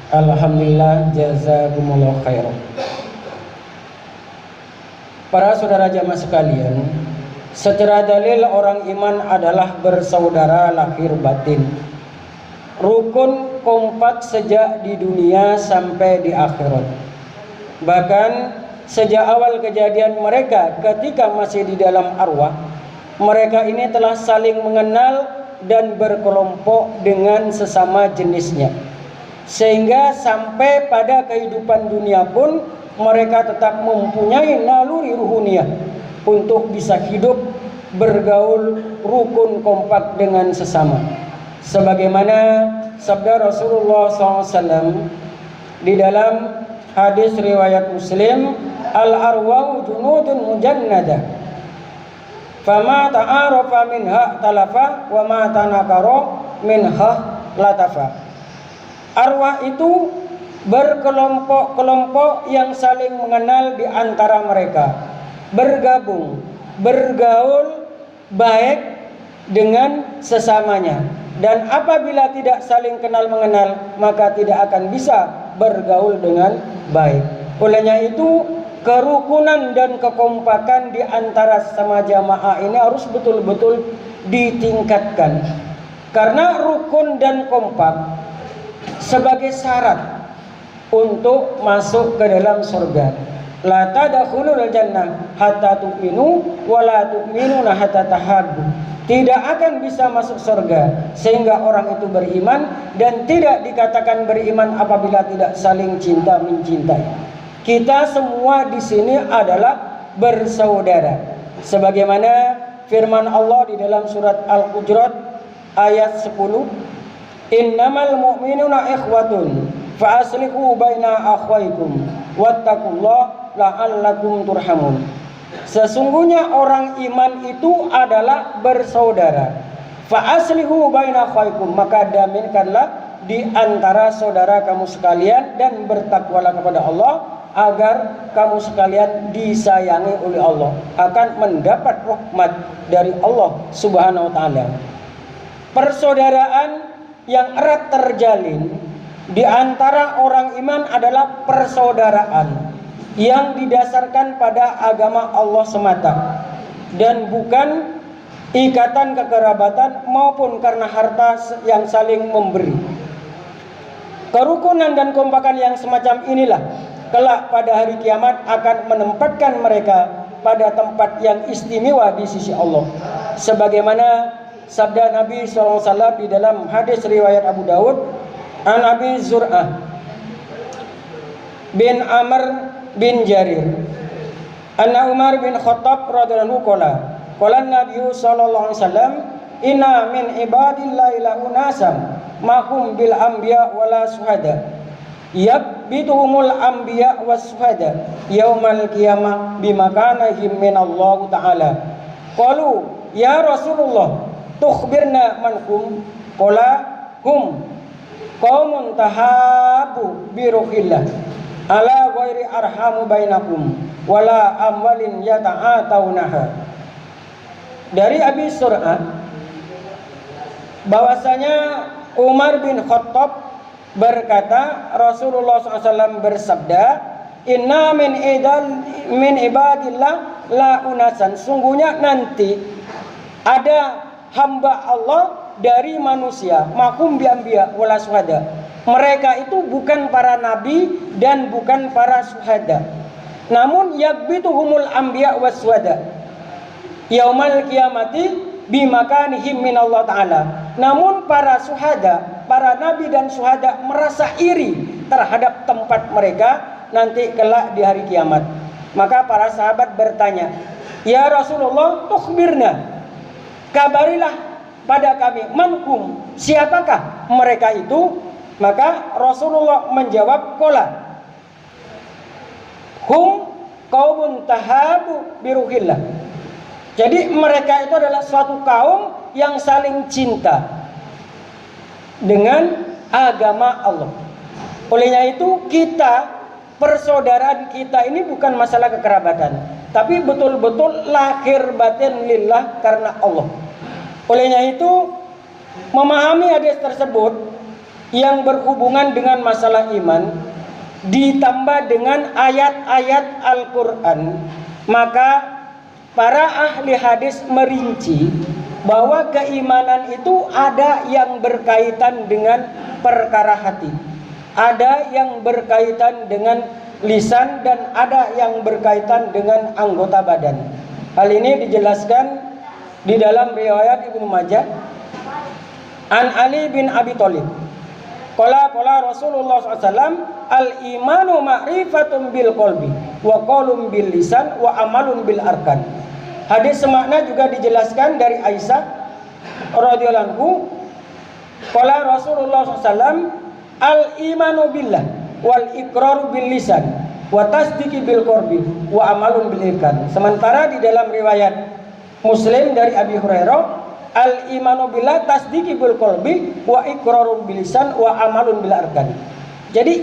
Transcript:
Alhamdulillah, jazakumullah khairan. Para saudara jamaah sekalian, secara dalil orang iman adalah bersaudara lahir batin, rukun kompak sejak di dunia sampai di akhirat. Bahkan sejak awal kejadian mereka ketika masih di dalam arwah, mereka ini telah saling mengenal dan berkelompok dengan sesama jenisnya, sehingga sampai pada kehidupan dunia pun mereka tetap mempunyai naluri ruhuniyah untuk bisa hidup bergaul rukun kompak dengan sesama, sebagaimana sabda Rasulullah SAW di dalam hadis riwayat Muslim, al-arwahu junudun mujannada fama ta'arafa minha talafa wa ma tanakara minha latafa. Arwah itu berkelompok-kelompok yang saling mengenal di antara mereka, bergabung, bergaul baik dengan sesamanya, dan apabila tidak saling kenal mengenal maka tidak akan bisa bergaul dengan baik. Olehnya itu, kerukunan dan kekompakan di antara sesama jamaah ini harus betul-betul ditingkatkan, karena rukun dan kompak sebagai syarat untuk masuk ke dalam surga. La tadkhulul jannah hatta tu'minu wa la tu'minuna hatta tahabbu. Tidak akan bisa masuk surga sehingga orang itu beriman, dan tidak dikatakan beriman apabila tidak saling cinta mencintai. Kita semua di sini adalah bersaudara, sebagaimana firman Allah di dalam surat Al-Hujurat ayat 10, innamal mu'minuna ikhwatun fa aslihu baina akhwaikum wattaqullaha la'allakum turhamun. Sesungguhnya orang iman itu adalah bersaudara. Fa aslihu baina akhwaikum, maka damaikanlah di antara saudara kamu sekalian dan bertakwalah kepada Allah agar kamu sekalian disayangi oleh Allah, akan mendapat rahmat dari Allah Subhanahu wa taala. Persaudaraan yang erat terjalin di antara orang iman adalah persaudaraan yang didasarkan pada agama Allah semata, dan bukan ikatan kekerabatan maupun karena harta yang saling memberi. Kerukunan dan kompakan yang semacam inilah kelak pada hari kiamat akan menempatkan mereka pada tempat yang istimewa di sisi Allah, sebagaimana sabda Nabi SAW di dalam hadis riwayat Abu Dawud, an Abi Zur'ah bin Amr bin Jarir anna Umar bin Khattab radhiyallahu qala qala Nabi sallallahu alaihi wasallam inna min ibadillahi la unasam mahum bil anbiya wala suhada yabituhumul anbiya was suhada yaumal qiyamah bimakanahim min Allah taala. Qalu ya Rasulullah tukhbirna man hum, qala hum qaumun tahabu bi ruhillah ala ghairi arhamu bainakum wala amwalin yata'ataunaha. Dari Abi Sur'ah bahwasanya Umar bin Khattab berkata, Rasulullah SAW bersabda, inna min ibadillah la unasan, sungguhnya nanti ada hamba Allah dari manusia, makum biambiya wala suhada, mereka itu bukan para nabi dan bukan para suhada, namun yakbituhumul anbiya was suhada yaumal qiyamati bimakanihim min Allah taala. Namun para suhada, para nabi dan suhada merasa iri terhadap tempat mereka nanti kelak di hari kiamat. Maka para sahabat bertanya, ya Rasulullah tukhbirna, kabarilah pada kami, manhum, siapakah mereka itu? Maka Rasulullah menjawab, qala hum qaumun tahabu biruhillah. Jadi mereka itu adalah suatu kaum yang saling cinta dengan agama Allah. Olehnya itu kita, persaudaraan kita ini bukan masalah kekerabatan, tapi betul-betul lahir batin lillah karena Allah. Olehnya itu memahami hadis tersebut yang berhubungan dengan masalah iman ditambah dengan ayat-ayat Al-Quran, maka para ahli hadis merinci bahwa keimanan itu ada yang berkaitan dengan perkara hati, ada yang berkaitan dengan lisan, dan ada yang berkaitan dengan anggota badan. Hal ini dijelaskan di dalam riwayat Ibnu Majah an Ali bin Abi Thalib. Qala Rasulullah SAW, al-imanu ma'rifatun bil qalbi wa qaulun bil lisan wa amalun bil arkan. Hadis semakna juga dijelaskan dari Aisyah radhiyallahu anhu. Qala Rasulullah SAW, al-imanu billah wal iqraru bil lisan wa tasdiqi bil qalbi wa amalun bil arkan. Sementara di dalam riwayat Muslim dari Abi Hurairah, al-imanu billah tasdiqi bil qalbi wa iqrarun bil lisan wa amalun bil arkan. Jadi